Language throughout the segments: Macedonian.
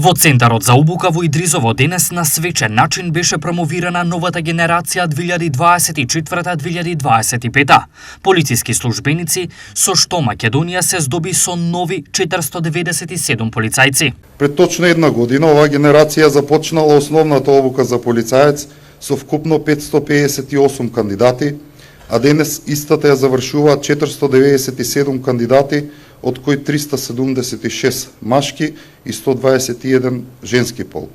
Во Центарот за обука во Идризово денес на свечен начин беше промовирана новата генерација 2024-2025. Полициски службеници, со што Македонија се здоби со нови 497 полицајци. Пред точно една година оваа генерација започнала основната обука за полицаец со вкупно 558 кандидати, а денес истата ја завршуваат 497 кандидати, од кои 376 машки и 121 женски пол.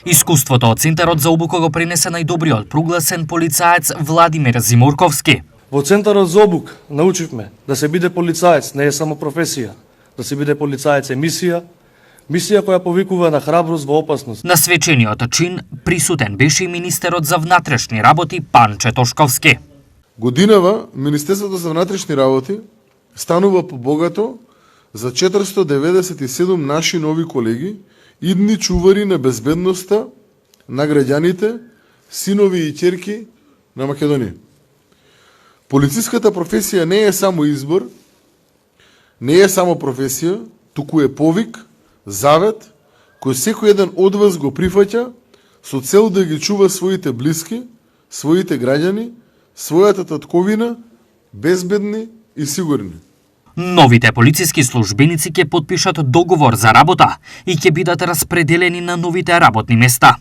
Искуството од Центарот за обука го пренесе најдобриот прогласен полицаец Владимир Зимурковски. Во Центарот за обук научивме да се биде полицаец не е само професија, да се биде полицаец е мисија која повикува на храброст во опасност. На свечениот чин присутен беше и министерот за внатрешни работи Панче Тошковски. Годинава Министерството за внатрешни работи станува побогато за 497 наши нови колеги, идни чувари на безбедноста на граѓаните, синови и ќерки на Македонија. Полициската професија не е само избор, не е само професија, туку е повик, завет, кој секој еден од вас го прифаќа со цел да ги чува своите блиски, своите граѓани, својата татковина, безбедни и сигурни. Новите полициски службеници ќе потпишат договор за работа и ќе бидат распределени на новите работни места.